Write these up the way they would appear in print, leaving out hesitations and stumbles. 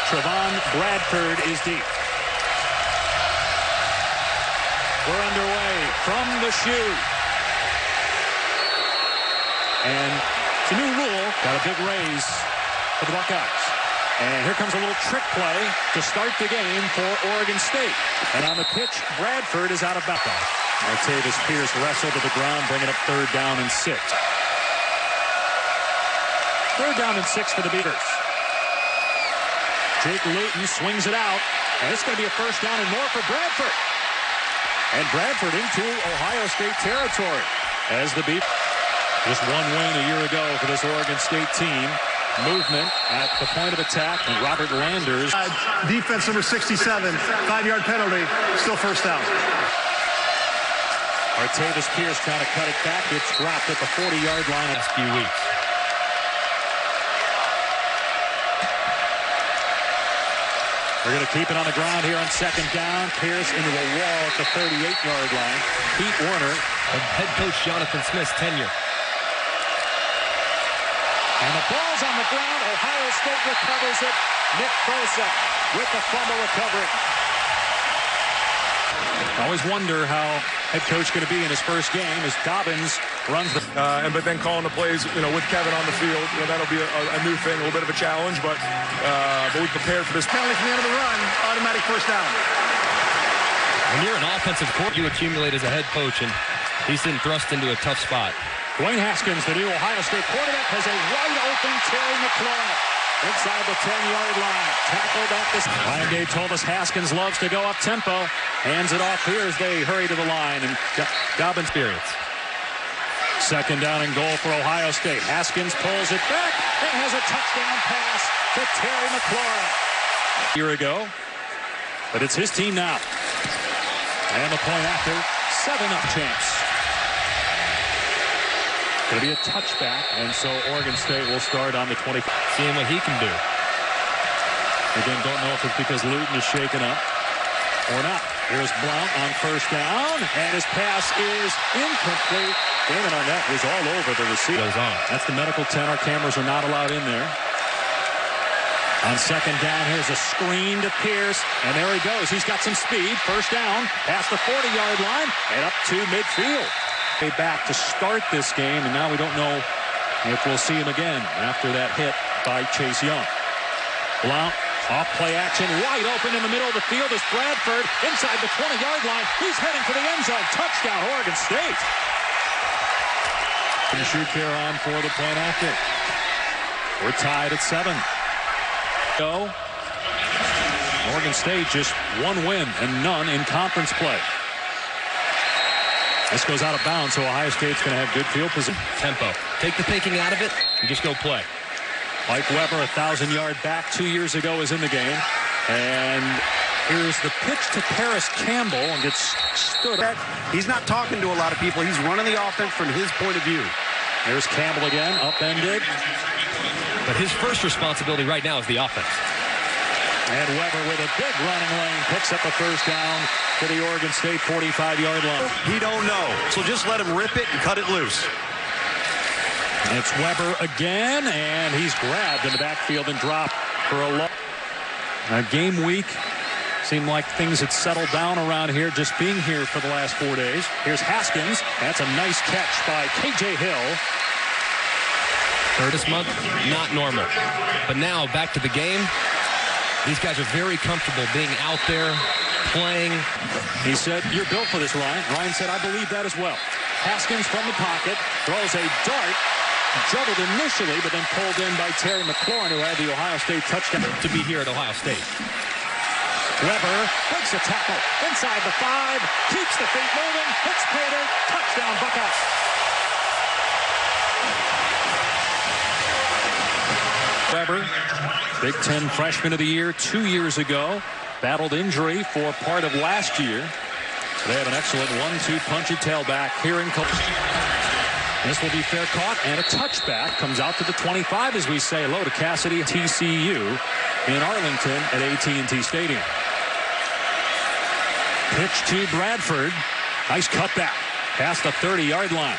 Trevon Bradford is deep. We're underway from the shoe. And it's a new rule. Got a big raise for the Buckeyes. And here comes a little trick play to start the game for Oregon State. And on the pitch, Bradford is out of bounds. Martavis Pierce wrestled to the ground, bringing up 3rd down and 6. 3rd down and 6 for the Beavers. Jake Luton swings it out. And it's going to be a 1st down and more for Bradford. And Bradford into Ohio State territory as the Beavers. Just one win a year ago for this Oregon State team. Movement at the point of attack, and Robert Landers. Defense number 67, 5-yard penalty, still 1st down. Martavis Pierce trying to cut it back. It's dropped at the 40-yard line in a few weeks. We're going to keep it on the ground here on 2nd down. Pierce into the wall at the 38-yard line. Pete Werner. Of head coach Jonathan Smith's tenure. And the ball's on the ground. Ohio State recovers it. Nick Bosa with the fumble recovery. Always wonder how head coach going to be in his first game as Dobbins runs the... But then calling the plays, with Kevin on the field, that'll be a new thing, a little bit of a challenge, but we prepared for this. Penalty from the end of the run, automatic 1st down. When you're an offensive coordinator, you accumulate as a head coach, and he's been thrust into a tough spot. Dwayne Haskins, the new Ohio State quarterback, has a wide-open Terry McLaurin inside the 10-yard line. Tackled at this. Ryan Day told us Haskins loves to go up-tempo. Hands it off here as they hurry to the line. And Dobbins experience. 2nd down and goal for Ohio State. Haskins pulls it back and has a touchdown pass to Terry McLaurin. A year ago, but it's his team now. And the point after, 7-up champs. Going to be a touchback, and so Oregon State will start on the 20. Seeing what he can do. Again, don't know if it's because Luton is shaken up or not. Here's Blount on 1st down, and his pass is incomplete. Damon Arnett was all over the receiver. That's the medical 10. Our cameras are not allowed in there. On 2nd down, here's a screen to Pierce, and there he goes. He's got some speed. 1st down, past the 40-yard line, and up to midfield. Back to start this game, and now we don't know if we'll see him again after that hit by Chase Young. Blount off play action, wide open in the middle of the field is Bradford inside the 20-yard line. He's heading for the end zone. Touchdown, Oregon State. And shoot there on for the point after. We're tied at 7. Go. Oregon State just 1 win and none in conference play. This goes out of bounds, so Ohio State's going to have good field position. Tempo. Take the thinking out of it and just go play. Mike Weber, 1,000-yard back 2 years ago, is in the game. And here's the pitch to Paris Campbell and gets stood up. He's not talking to a lot of people. He's running the offense from his point of view. Here's Campbell again, upended. But his first responsibility right now is the offense. And Weber with a big running lane picks up a 1st down to the Oregon State 45-yard line. He don't know, so just let him rip it and cut it loose. It's Weber again, and he's grabbed in the backfield and dropped for a loss. Game week seemed like things had settled down around here, just being here for the last 4 days. Here's Haskins. That's a nice catch by K.J. Hill. This month, not normal. But now, back to the game. These guys are very comfortable being out there, playing. He said, "You're built for this, Ryan." Ryan said, "I believe that as well." Haskins from the pocket, throws a dart, juggled initially, but then pulled in by Terry McLaurin, who had the Ohio State touchdown. To be here at Ohio State. Weber breaks a tackle inside the 5, keeps the feet moving, hits Pater, touchdown Buckeyes. Weber, Big Ten Freshman of the Year 2 years ago, battled injury for part of last year. They have an excellent 1-2 punchy tailback here in Columbus. This will be fair caught and a touchback. Comes out to the 25 as we say hello to Cassidy. TCU in Arlington at AT&T Stadium. Pitch to Bradford. Nice cutback past the 30-yard line.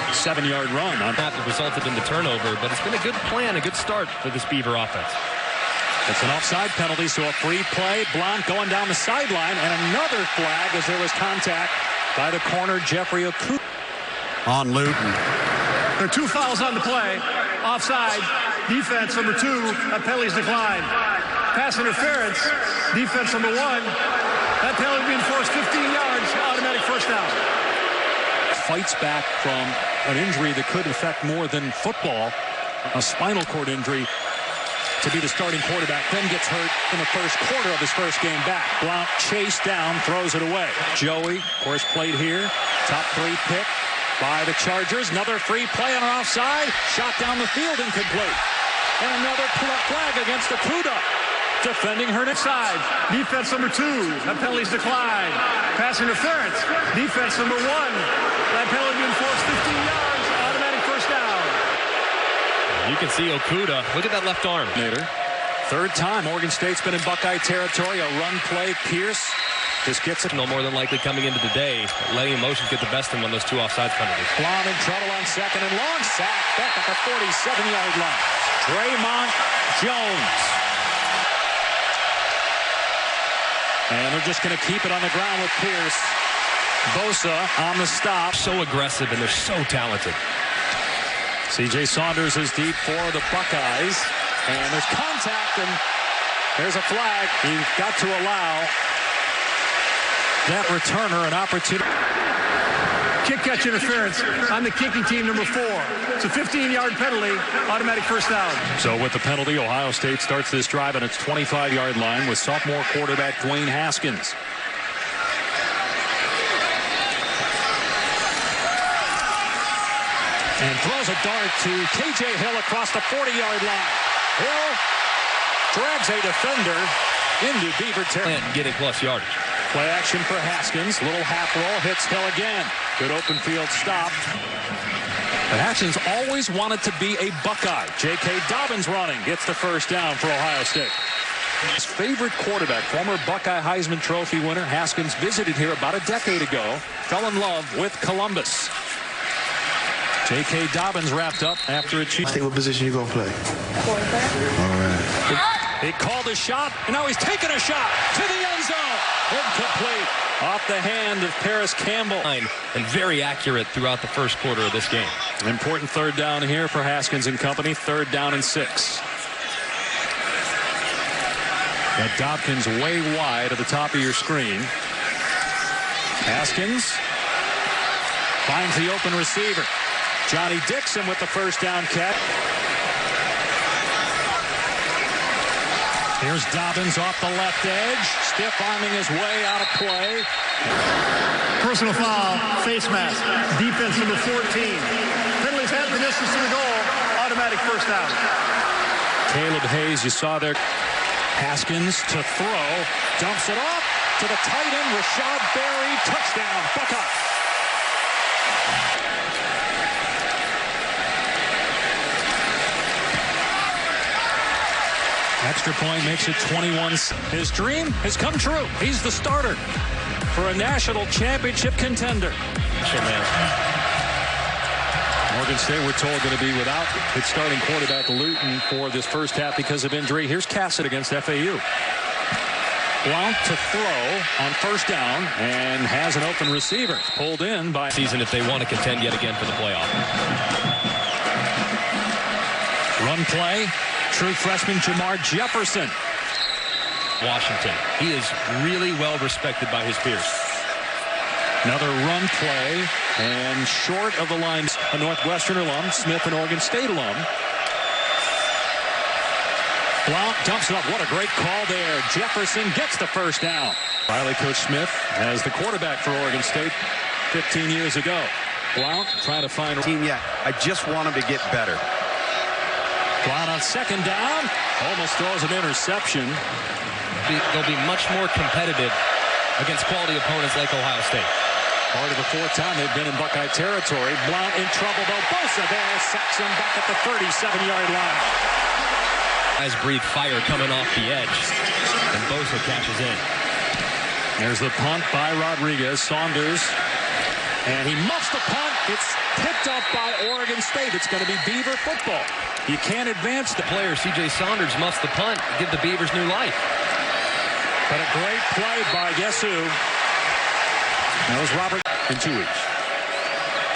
7-yard run on that resulted in the turnover, but it's been a good plan, a good start for this Beaver offense. It's an offside penalty, so a free play. Blount going down the sideline, and another flag as there was contact by the corner, Jeffrey Okuda. On Luton. There are 2 fouls on the play. Offside. Defense number 2. That penalty's declined. Pass interference. Defense number 1. That penalty being forced 15 yards. Automatic first down. Fights back from an injury that could affect more than football, a spinal cord injury, to be the starting quarterback, then gets hurt in the first quarter of his first game back. Blount chased down, throws it away. Joey, of course, played here. Top 3 pick by the Chargers. Another free play on an offside. Shot down the field, incomplete. And another flag against Okuda. Defending her next side. Defense number 2. That penalty's declined. Pass interference. Defense number 1. That penalty being forced 15 yards. Automatic first down. You can see Okuda. Look at that left arm. Third time Oregon State's been in Buckeye territory. A run play. Pierce just gets it. No more than likely coming into the day, letting emotions get the best of him on those 2 offside penalties. Blount in trouble on second and long. Sack back at the 47-yard line. Draymond Jones. And they're just going to keep it on the ground with Pierce. Bosa on the stop. So aggressive, and they're so talented. C.J. Saunders is deep for the Buckeyes. And there's contact, and there's a flag. You've got to allow that returner an opportunity. Kick catch interference on the kicking team number 4. It's a 15-yard penalty. Automatic first down. So with the penalty, Ohio State starts this drive on its 25-yard line with sophomore quarterback Dwayne Haskins. And throws a dart to K.J. Hill across the 40-yard line. Hill drags a defender into Beaver territory. Getting plus yardage. Play action for Haskins. Little half roll. Hits Hill again. Good open field stop. But Haskins always wanted to be a Buckeye. J.K. Dobbins running. Gets the first down for Ohio State. His favorite quarterback, former Buckeye Heisman Trophy winner, Haskins visited here about a decade ago. Fell in love with Columbus. J.K. Dobbins wrapped up after a cheat. What position you gonna play? Quarterback. All right. He called a shot, and now he's taking a shot to the end zone. Incomplete. Off the hand of Paris Campbell. And very accurate throughout the first quarter of this game. An important third down here for Haskins and company. 3rd down and 6. That Dobkins way wide at the top of your screen. Haskins finds the open receiver. Johnny Dixon with the first down catch. Here's Dobbins off the left edge. Stiff arming his way out of play. Personal foul. Face mask. Defense number 14. Penalties half the distance to the goal. Automatic first down. Caleb Hayes, you saw there. Haskins to throw. Dumps it off to the tight end. Rashad Berry. Touchdown. Buckeye. Extra point makes it 21. His dream has come true. He's the starter for a national championship contender. Oregon State, we're told, going to be without its starting quarterback Luton for this first half because of injury. Here's Cassett against FAU. Blount to throw on first down and has an open receiver. Pulled in by season if they want to contend yet again for the playoff. Run play. True freshman Jamar Jefferson. Washington. He is really well respected by his peers. Another run play, and short of the lines, a Northwestern alum, Smith, an Oregon State alum. Blount dumps it up. What a great call there. Jefferson gets the first down. Riley Coach Smith as the quarterback for Oregon State 15 years ago. Blount trying to find team yet. I just want him to get better. Blount on second down, almost throws an interception. They'll be much more competitive against quality opponents like Ohio State. Part of the 4th time they've been in Buckeye territory. Blount in trouble, though. Bosa there sacks him back at the 37-yard line. Guys breathe fire coming off the edge, and Bosa catches in. There's the punt by Rodriguez. Saunders, and he muffs the punt. It's picked up by Oregon State. It's going to be Beaver football. You can't advance the Player C.J. Saunders muffs the punt, give the Beavers new life. But a great play by guess who? That was Robert in 2 weeks.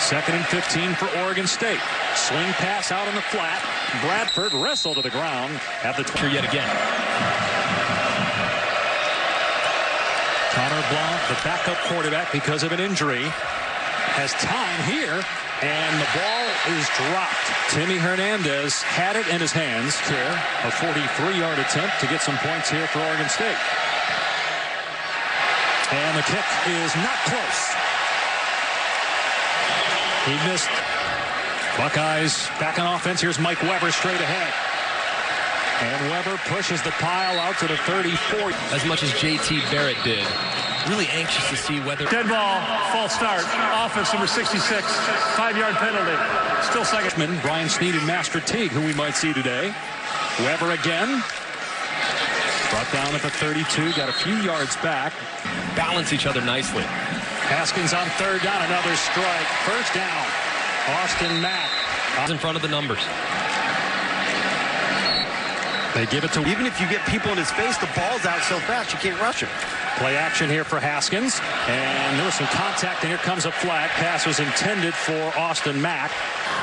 2nd and 15 for Oregon State. Swing pass out in the flat. Bradford wrestled to the ground at the 20 Yet again. Connor Blount, the backup quarterback because of an injury, has time here, and the ball is dropped. Timmy Hernandez had it in his hands here. A 43-yard attempt to get some points here for Oregon State. And the kick is not close. He missed. Buckeyes back on offense. Here's Mike Weber straight ahead. And Weber pushes the pile out to the 34. As much as J.T. Barrett did. Really anxious to see whether... Dead ball, false start. Offense number 66. 5-yard penalty. Still second. Brian Snead and Master Teague, who we might see today. Weber again. Brought down at the 32. Got a few yards back. Balance each other nicely. Haskins on 3rd down. Another strike. 1st down. Austin Mack. In front of the numbers. They give it to... Even if you get people in his face, the ball's out so fast you can't rush him. Play action here for Haskins. And there was some contact, and here comes a flag. Pass was intended for Austin Mack.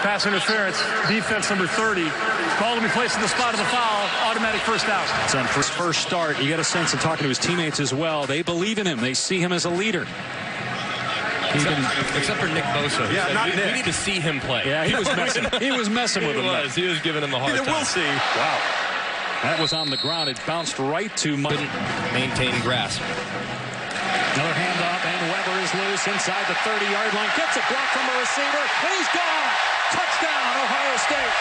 Pass interference. Defense number 30. Ball to be placed in the spot of the foul. Automatic 1st down. It's on his first start. You get a sense in talking to his teammates as well. They believe in him. They see him as a leader. Except for Nick Bosa. Yeah, not Nick. We need to see him play. Yeah, he was messing. He was messing with him. He was giving him a hard time. We'll see. Wow. That was on the ground. It bounced right to Mike. Maintain grasp. Another handoff, and Weber is loose inside the 30-yard line. Gets a block from the receiver, and he's gone. Touchdown, Ohio State.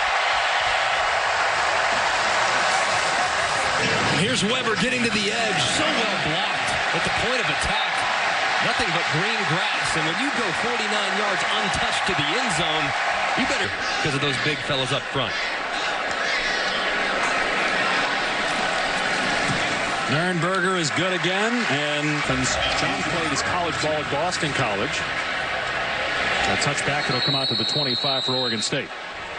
Here's Weber getting to the edge. So well blocked at the point of attack. Nothing but green grass. And when you go 49 yards untouched to the end zone, you better because of those big fellas up front. Nurnberger is good again, and John played his college ball at Boston College. A touchback, it'll come out to the 25 for Oregon State.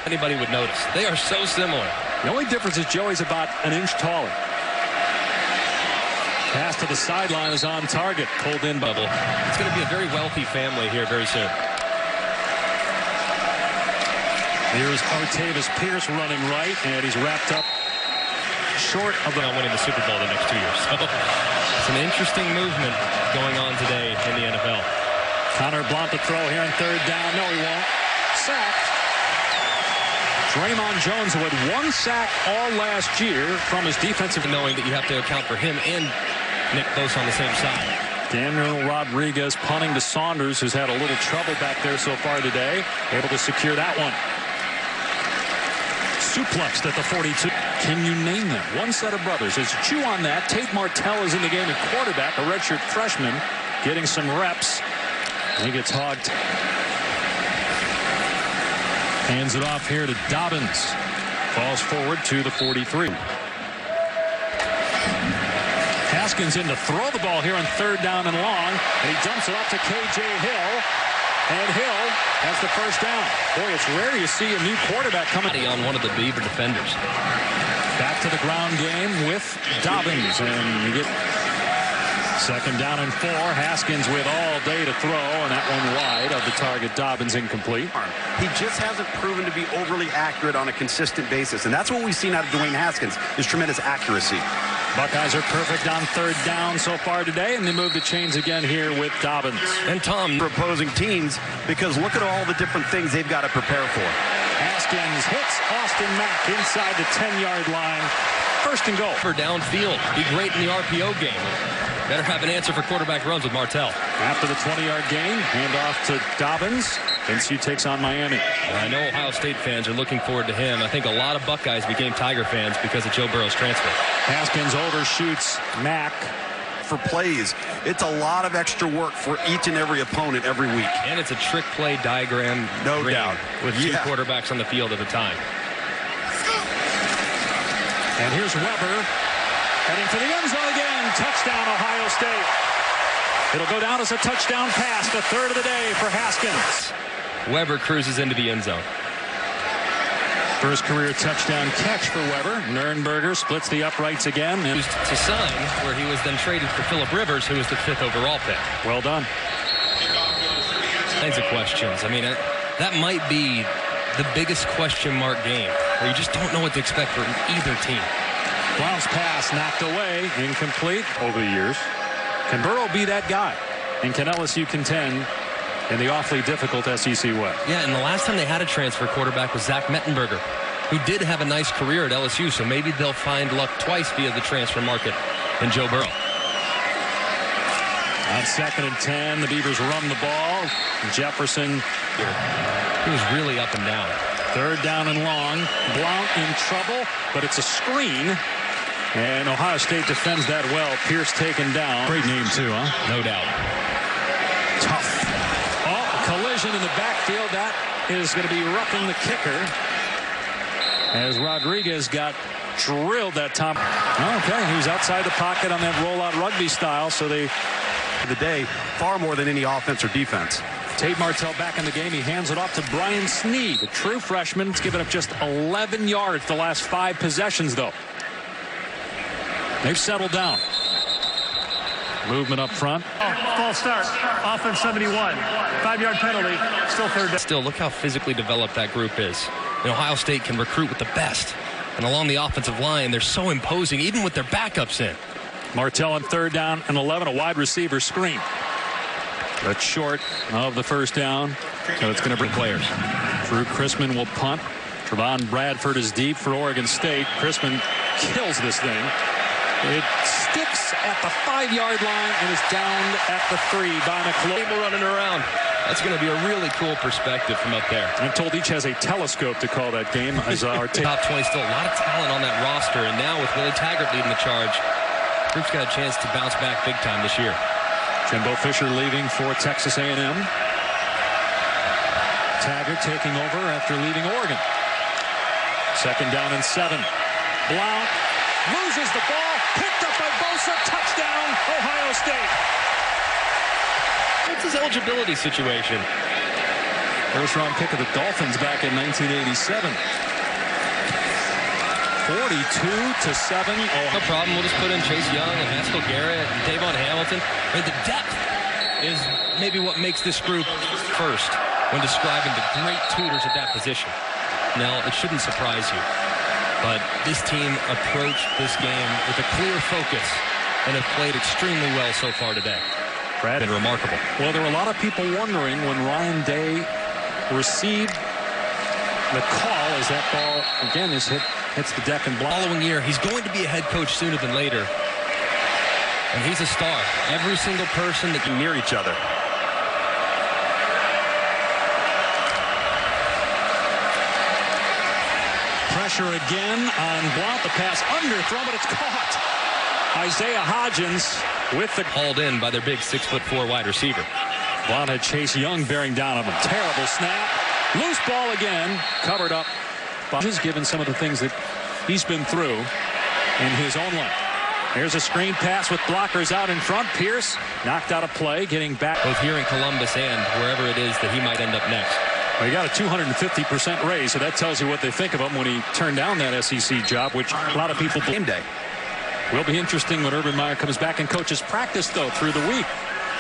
Anybody would notice. They are so similar. The only difference is Joey's about an inch taller. Pass to the sideline is on target. Pulled in by... It's going to be a very wealthy family here very soon. Here's Artavis Pierce running right, and he's wrapped up short of the... winning the Super Bowl the next 2 years. So it's an interesting movement going on today in the NFL. Connor Blount to throw here on 3rd down. No, he won't. Sacked. Draymond Jones, who had 1 sack all last year from his defensive... Knowing that you have to account for him and Nick Bosa on the same side. Daniel Rodriguez punting to Saunders, who's had a little trouble back there so far today. Able to secure that one. Suplexed at the 42. Can you name them? One set of brothers. As you chew on that, Tate Martell is in the game at quarterback, a redshirt freshman, getting some reps. He gets hogged. Hands it off here to Dobbins. Falls forward to the 43. Haskins in to throw the ball here on 3rd down and long, and he dumps it off to K.J. Hill. And Hill has the 1st down. Boy, it's rare you see a new quarterback coming on one of the Beaver defenders. Back to the ground game with Dobbins, and you get 2nd down and 4. Haskins with all day to throw, and that one wide of the target. Dobbins incomplete. He just hasn't proven to be overly accurate on a consistent basis, and that's what we've seen out of Dwayne Haskins, is tremendous accuracy. Buckeyes are perfect on 3rd down so far today, and they move the chains again here with Dobbins. And Tom, for opposing teams, because look at all the different things they've got to prepare for. Haskins hits Austin Mack inside the 10-yard line. 1st and goal. For downfield, be great in the RPO game. Better have an answer for quarterback runs with Martell. After the 20-yard gain, handoff to Dobbins. NC takes on Miami. I know Ohio State fans are looking forward to him. I think a lot of Buckeyes became Tiger fans because of Joe Burrow's transfer. Haskins overshoots Mack. For plays, it's a lot of extra work for each and every opponent every week. And it's a trick play diagram. No doubt. With 2 quarterbacks on the field at a time. And here's Weber heading for the end zone again. Touchdown, Ohio State. It'll go down as a touchdown pass, the 3rd of the day for Haskins. Weber cruises into the end zone. First career touchdown catch for Weber. Nurnberger splits the uprights again. And To sign, where he was then traded for Phillip Rivers, who was the 5th overall pick. well done. Kinds of questions. I mean, that might be the biggest question mark game, where you just don't know what to expect from either team. Blount's pass knocked away, incomplete over the years. Can Burrow be that guy? And can LSU contend in the awfully difficult SEC West? Yeah, and the last time they had a transfer quarterback was Zach Mettenberger, who did have a nice career at LSU, so maybe they'll find luck twice via the transfer market in Joe Burrow. On 2nd and 10, the Beavers run the ball. Jefferson. He was really up and down. 3rd down and long. Blount in trouble, but it's a screen. And Ohio State defends that well. Pierce taken down. Great name, too, huh? No doubt. Tough. Oh, collision in the backfield. That is going to be roughing the kicker. As Rodriguez got drilled that time. Okay, he was outside the pocket on that rollout rugby style, so they... The day, far more than any offense or defense. Tate Martell back in the game. He hands it off to Brian Sneed, a true freshman. He's given up just 11 yards the last 5 possessions, though. They've settled down. Movement up front. False start. Offense 71. 5-yard penalty. Still 3rd down. Still, look how physically developed that group is. And Ohio State can recruit with the best. And along the offensive line, they're so imposing, even with their backups in. Martell on 3rd down and 11, a wide receiver screen. That's short of the 1st down. So it's going to bring players. Drew Chrisman will punt. Trevon Bradford is deep for Oregon State. Chrisman kills this thing. It sticks at the 5-yard line and is downed at the 3 by McClure. People running around. That's going to be a really cool perspective from up there. I'm told each has a telescope to call that game. As our top 20, still a lot of talent on that roster. And now with Willie Taggart leading the charge, the group's got a chance to bounce back big time this year. Jimbo Fisher leaving for Texas A&M. Taggart taking over after leaving Oregon. 2nd down and 7. Blount loses the ball. Picked up by Bosa. Touchdown, Ohio State. What's his eligibility situation? First-round pick of the Dolphins back in 1987. 42-7. No problem. We'll just put in Chase Young and Haskell Garrett and Davon Hamilton. I mean, the depth is maybe what makes this group first when describing the great tutors at that position. Now, it shouldn't surprise you, but this team approached this game with a clear focus and have played extremely well so far today. Brad, been remarkable. Well, there were a lot of people wondering when Ryan Day received the call as that ball again hits the deck and block. Following year, he's going to be a head coach sooner than later, and he's a star. Every single person that can near each other. Pressure again on Blount. The pass underthrown, but it's caught. Isaiah Hodgins with the hauled in by their big 6'4" wide receiver. Blount had Chase Young bearing down on him. Terrible snap. Loose ball again. Covered up. Just given some of the things that he's been through in his own life. Here's a screen pass with blockers out in front. Pierce knocked out a play, getting back. Both here in Columbus and wherever it is that he might end up next. Well, he got a 250% raise, so that tells you what they think of him when he turned down that SEC job, which a lot of people game day. Will be interesting when Urban Meyer comes back and coaches practice, though, through the week.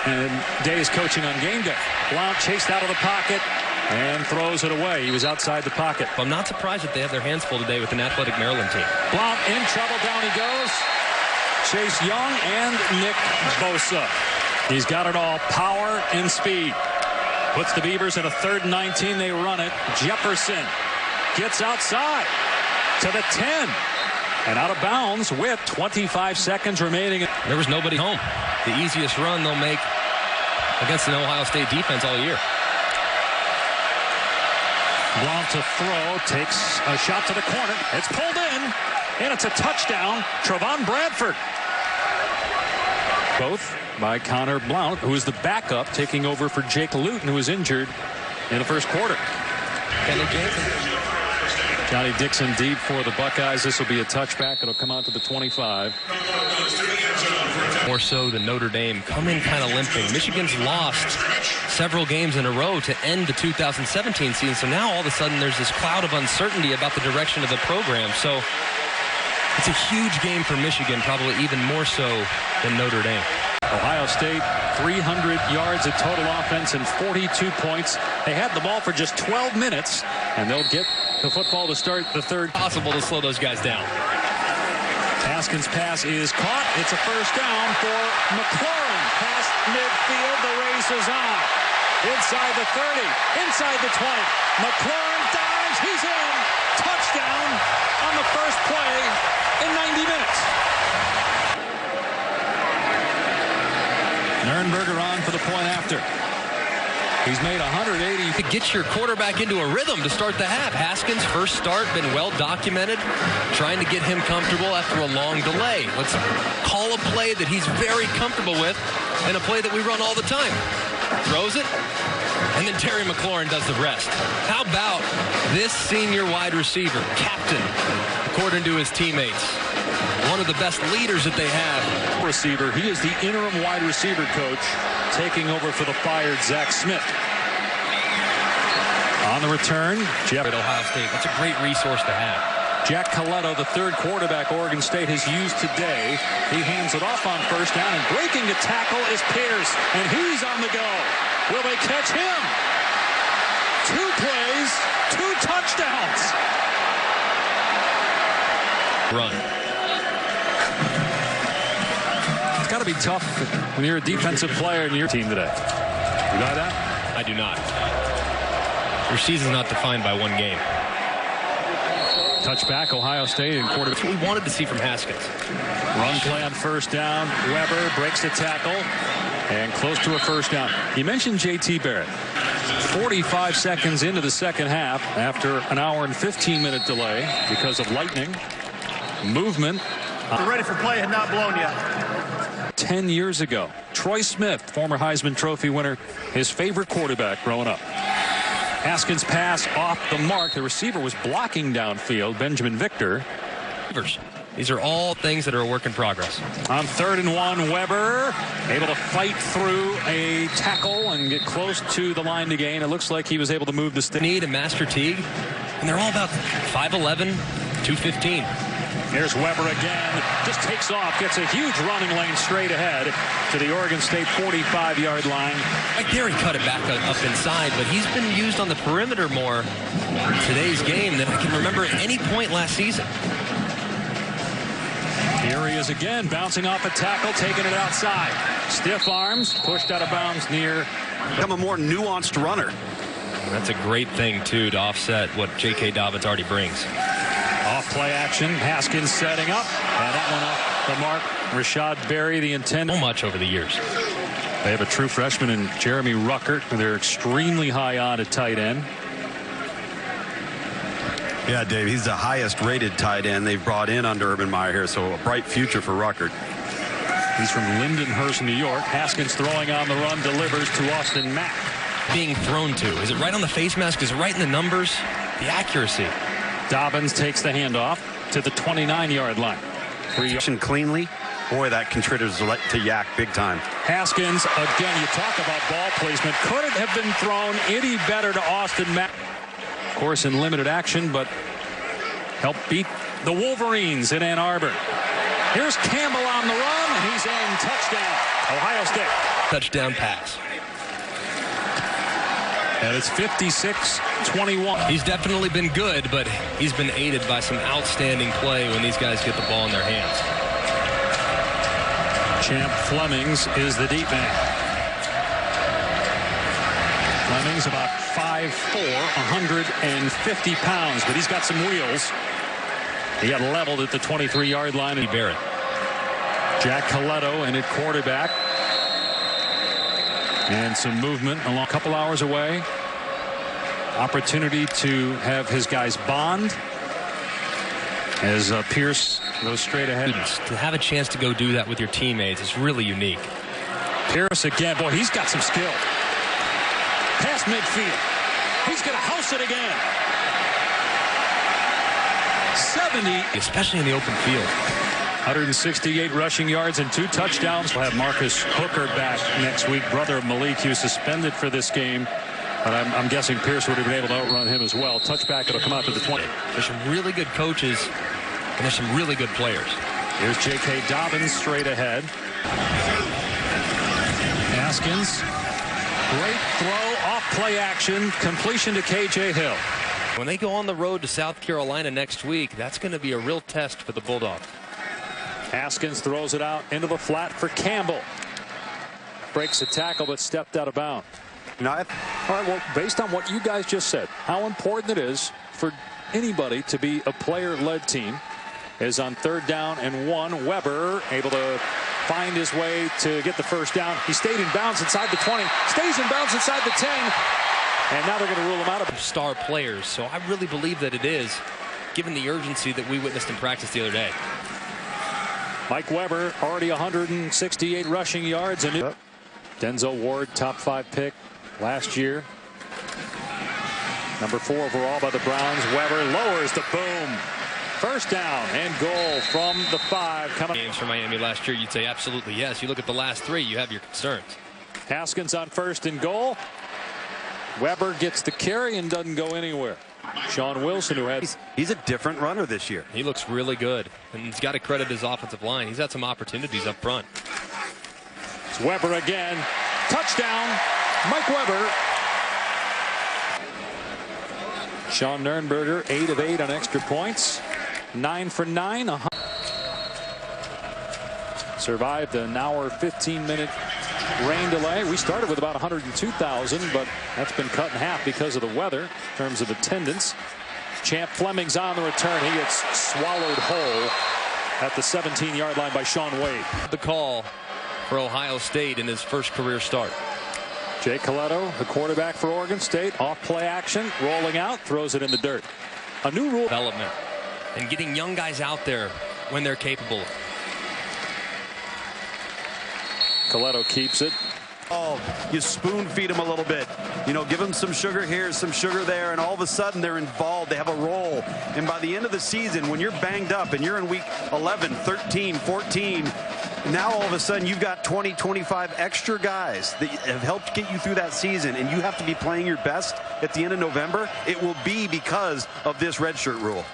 And Day is coaching on game day. Blount chased out of the pocket and throws it away. He was outside the pocket. I'm not surprised that they have their hands full today with an athletic Maryland team. Blount in trouble. Down he goes. Chase Young and Nick Bosa. He's got it all. Power and speed. Puts the Beavers in a 3rd and 19. They run it. Jefferson gets outside to the 10. And out of bounds with 25 seconds remaining. There was nobody home. The easiest run they'll make against an Ohio State defense all year. Blount to throw. Takes a shot to the corner. It's pulled in. And it's a touchdown. Trevon Bradford. Both by Connor Blount, who is the backup, taking over for Jake Luton, who was injured in the first quarter. Johnny Dixon deep for the Buckeyes. This will be a touchback. It'll come out to the 25. More so than Notre Dame. Come in kind of limping. Michigan's lost several games in a row to end the 2017 season. So now all of a sudden there's this cloud of uncertainty about the direction of the program. So it's a huge game for Michigan, probably even more so than Notre Dame. Ohio State, 300 yards of total offense and 42 points. They had the ball for just 12 minutes, and they'll get the football to start the third. Possible to slow those guys down. Haskins' pass is caught. It's a first down for McLaurin. Past midfield, the race is on. Inside the 30, inside the 20. McLaurin dives, he's in. Touchdown on the first play in 90 minutes. Nurnberger on for the point after. He's made 180. To get your quarterback into a rhythm to start the half. Haskins' first start, been well documented. Trying to get him comfortable after a long delay. Let's call a play that he's very comfortable with and a play that we run all the time. Throws it, and then Terry McLaurin does the rest. How about this senior wide receiver, captain, according to his teammates? One of the best leaders that they have. Receiver, he is the interim wide receiver coach, taking over for the fired Zach Smith. On the return, Jeff at Ohio State. That's a great resource to have. Jack Coletto, the third quarterback Oregon State has used today. He hands it off on first down, and breaking the tackle is Pierce, and he's on the go. Will they catch him? 2 plays, 2 touchdowns. Run. It's got to be tough when you're a defensive player in your team today. You got that? I do not. Your season's not defined by one game. Touchback, Ohio State and quarterback. That's what we wanted to see from Haskins. Run play on first down. Weber breaks the tackle and close to a first down. You mentioned J.T. Barrett. 45 seconds into the second half after an hour and 15-minute delay because of lightning. Movement. The ready for play had not blown yet. 10 years ago, Troy Smith, former Heisman Trophy winner, his favorite quarterback growing up. Haskins' pass off the mark. The receiver was blocking downfield. Benjamin Victor. Beavers. These are all things that are a work in progress. On 3rd and 1, Weber able to fight through a tackle and get close to the line to gain. It looks like he was able to move the stick. Need a Master Teague, and they're all about 5'11", 215. Here's Weber again. Just takes off. Gets a huge running lane straight ahead to the Oregon State 45-yard line. Right there, he cut it back up inside, but he's been used on the perimeter more in today's game than I can remember at any point last season. Here he is again, bouncing off a tackle, taking it outside. Stiff arms, pushed out of bounds near. Become a more nuanced runner. That's a great thing, too, to offset what J.K. Dobbins already brings. Off play action, Haskins setting up, and that one off the mark. Rashad Berry, the intent. So much over the years. They have a true freshman in Jeremy Ruckert, who they're extremely high on at tight end. Yeah, Dave, he's the highest rated tight end they've brought in under Urban Meyer here, so a bright future for Ruckert. He's from Lindenhurst, New York. Haskins throwing on the run, delivers to Austin Mack. Being thrown to. Is it right on the face mask? Is it right in the numbers? The accuracy. Dobbins takes the handoff to the 29-yard line. Action cleanly. Boy, that contributes to Yak big time. Haskins, again, you talk about ball placement. Could it have been thrown any better to Austin Mack? Of course, in limited action, but helped beat the Wolverines in Ann Arbor. Here's Campbell on the run, and he's in. Touchdown, Ohio State. Touchdown pass. And it's 56-21. He's definitely been good, but he's been aided by some outstanding play when these guys get the ball in their hands. Champ Flemings is the deep man. Flemings about 5'4", 150 pounds, but he's got some wheels. He got leveled at the 23-yard line. And Barrett. Jack Coletto in at quarterback. And some movement along a couple hours away. Opportunity to have his guys bond as Pierce goes straight ahead. To have a chance to go do that with your teammates is really unique. Pierce again. Boy, he's got some skill. Past midfield. He's going to house it again. 70. Especially in the open field. 168 rushing yards and 2 touchdowns. We'll have Marcus Hooker back next week. Brother of Malik, he was suspended for this game. But I'm guessing Pierce would have been able to outrun him as well. Touchback, it'll come out to the 20. There's some really good coaches, and there's some really good players. Here's J.K. Dobbins straight ahead. Haskins. Great throw, off play action, completion to K.J. Hill. When they go on the road to South Carolina next week, that's going to be a real test for the Bulldogs. Haskins throws it out into the flat for Campbell. Breaks the tackle, but stepped out of bounds. All right, well, based on what you guys just said, how important it is for anybody to be a player-led team is on 3rd down and 1. Weber able to find his way to get the first down. He stayed in bounds inside the 20, stays in bounds inside the 10, and now they're going to rule him out of star players. So I really believe that it is, given the urgency that we witnessed in practice the other day. Mike Weber already 168 rushing yards. And Denzel Ward, top 5 pick last year. Number 4 overall by the Browns. Weber lowers the boom. First down and goal from the 5. Coming games for Miami last year, you'd say absolutely yes. You look at the last 3, you have your concerns. Haskins on 1st and goal. Weber gets the carry and doesn't go anywhere. Sean Wilson, who had he's a different runner this year. He looks really good, and he's got to credit his offensive line. He's had some opportunities up front. It's Weber again. Touchdown, Mike Weber. Sean Nurnberger, 8 of 8 on extra points. 9 for 9. Survived an hour 15-minute rain delay. We started with about 102,000, but that's been cut in half because of the weather in terms of attendance. Champ Fleming's on the return. He gets swallowed whole at the 17-yard line by Sean Wade. The call for Ohio State in his first career start. Jake Coletto, the quarterback for Oregon State, off play action, rolling out, throws it in the dirt. A new rule. Development and getting young guys out there when they're capable. Coletto keeps it. Oh, you spoon feed them a little bit. You know, give them some sugar here, some sugar there, and all of a sudden they're involved. They have a role. And by the end of the season, when you're banged up and you're in week 11, 13, 14, now all of a sudden you've got 20, 25 extra guys that have helped get you through that season, and you have to be playing your best at the end of November. It will be because of this redshirt rule.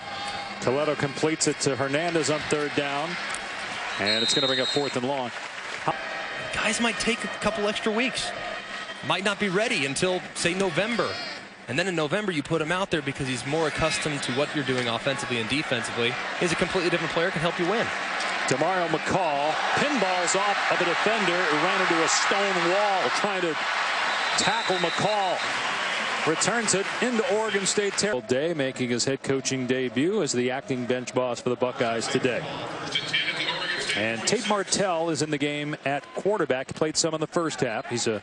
Coletto completes it to Hernandez on 3rd down, and it's going to bring up 4th and long. Guys might take a couple extra weeks. Might not be ready until, say, November. And then in November, you put him out there because he's more accustomed to what you're doing offensively and defensively. He's a completely different player, can help you win. Demario McCall pinballs off of a defender who ran into a stone wall trying to tackle McCall. Returns it into Oregon State territory. Day making his head coaching debut as the acting bench boss for the Buckeyes today. And Tate Martell is in the game at quarterback. He played some in the first half. He's a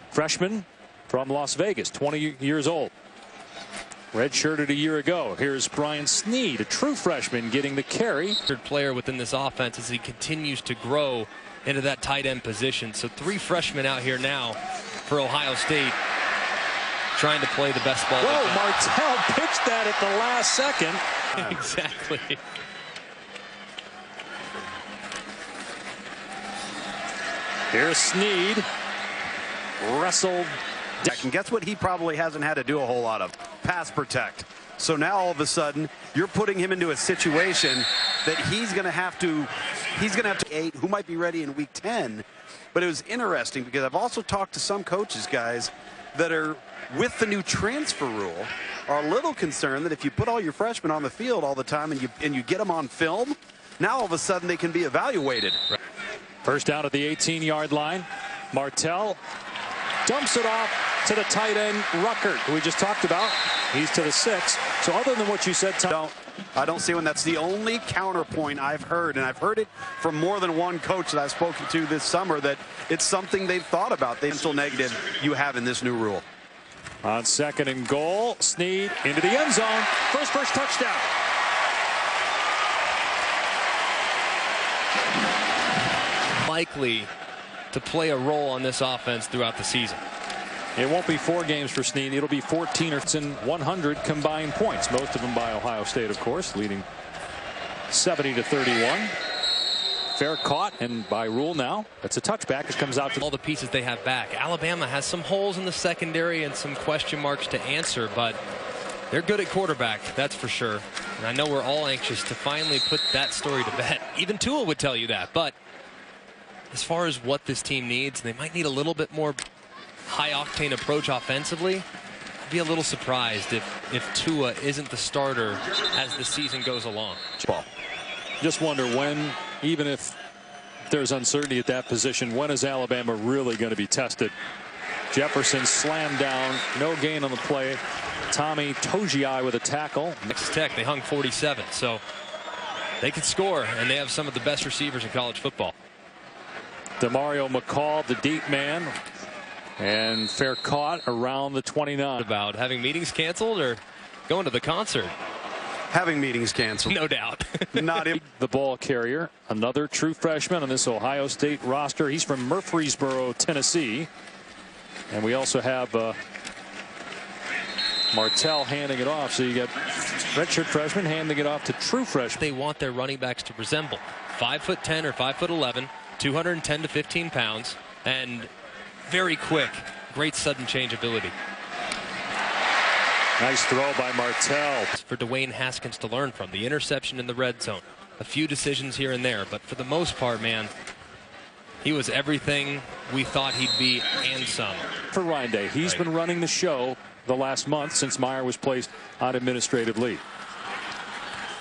freshman from Las Vegas, 20 years old. Redshirted a year ago. Here's Brian Snead, a true freshman, getting the carry. Third player within this offense as he continues to grow into that tight end position. So 3 freshmen out here now for Ohio State trying to play the best ball. Whoa, Martell pitched that at the last second. Exactly. Here's Snead. Wrestled. And guess what he probably hasn't had to do a whole lot of? Pass protect. So now all of a sudden you're putting him into a situation that he's going to have to 8 who might be ready in week 10. But it was interesting because I've also talked to some coaches, guys, that are with the new transfer rule are a little concerned that if you put all your freshmen on the field all the time and you get them on film, now all of a sudden they can be evaluated. First down at the 18-yard line. Martell dumps it off to the tight end Ruckert, who we just talked about. He's to the 6. So other than what you said, Tom, I don't see when that's the only counterpoint I've heard, and I've heard it from more than one coach that I've spoken to this summer, that it's something they've thought about. The mental negative you have in this new rule. On 2nd and goal, Snead into the end zone. First touchdown. Likely to play a role on this offense throughout the season. It won't be 4 games for Snead. It'll be 14 or 100 combined points, most of them by Ohio State, of course, leading 70-31. Fair caught, and by rule now, it's a touchback. It comes out to all the pieces they have back. Alabama has some holes in the secondary and some question marks to answer, but they're good at quarterback, that's for sure. And I know we're all anxious to finally put that story to bed. Even Tua would tell you that. But as far as what this team needs, they might need a little bit more high-octane approach offensively. I'd be a little surprised if Tua isn't the starter as the season goes along. Just wonder when, even if there's uncertainty at that position, when is Alabama really going to be tested? Jefferson slammed down, no gain on the play. Tommy Togiai with a tackle. Texas Tech, they hung 47, so they can score, and they have some of the best receivers in college football. Demario McCall, the deep man, and fair caught around the 29. About having meetings canceled or going to the concert? Having meetings canceled. No doubt. Not him. The ball carrier, another true freshman on this Ohio State roster. He's from Murfreesboro, Tennessee. And we also have Martell handing it off. So you get redshirt freshman handing it off to true freshman. They want their running backs to resemble 5'10" or 5'11", 210 to 15 pounds, and very quick. Great sudden change ability. Nice throw by Martell. For Dwayne Haskins to learn from. The interception in the red zone. A few decisions here and there, but for the most part, man, he was everything we thought he'd be and some. For Ryan Day, he's been running the show the last month since Meyer was placed on administrative leave.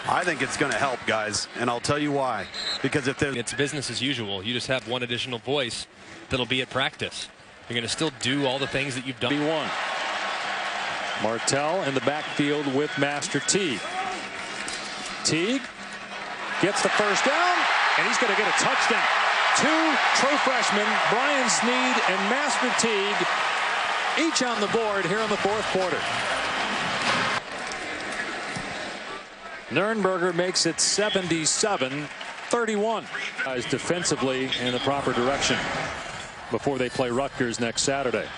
I think it's going to help, guys, and I'll tell you why. Because if there's... It's business as usual. You just have one additional voice that'll be at practice. You're going to still do all the things that you've done. One. Martell in the backfield with Master Teague. Teague gets the first down, and he's going to get a touchdown. Two true freshmen, Brian Snead and Master Teague, each on the board here in the fourth quarter. Nurnberger makes it 77-31. Guys defensively in the proper direction before they play Rutgers next Saturday.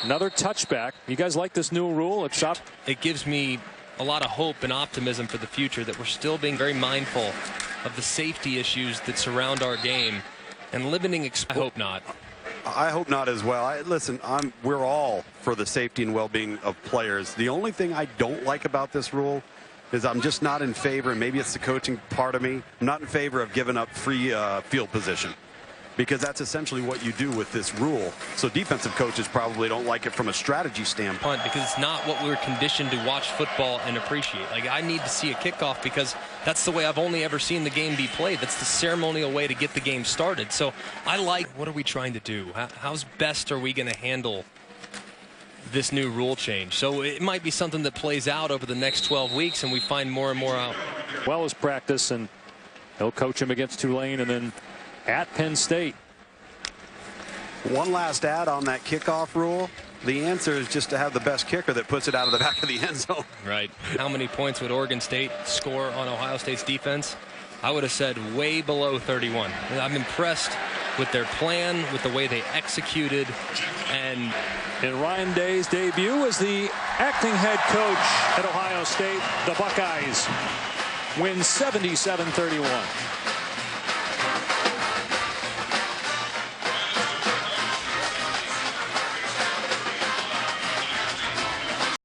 Another touchback. You guys like this new rule? It gives me a lot of hope and optimism for the future that we're still being very mindful of the safety issues that surround our game and limiting. I hope not. I hope not as well. Listen, we're all for the safety and well-being of players. The only thing I don't like about this rule is I'm just not in favor, and maybe it's the coaching part of me, I'm not in favor of giving up free field position, because that's essentially what you do with this rule. So defensive coaches probably don't like it from a strategy standpoint. Because it's not what we're conditioned to watch football and appreciate. Like, I need to see a kickoff because that's the way I've only ever seen the game be played. That's the ceremonial way to get the game started. So I like, what are we trying to do? How's best are we going to handle this new rule change? So it might be something that plays out over the next 12 weeks and we find more and more out. Well as practice, and he'll coach him against Tulane and then at Penn State. One last add on that kickoff rule. The answer is just to have the best kicker that puts it out of the back of the end zone. Right. How many points would Oregon State score on Ohio State's defense? I would have said way below 31. I'm impressed with their plan, with the way they executed. And in Ryan Day's debut as the acting head coach at Ohio State, the Buckeyes win 77-31.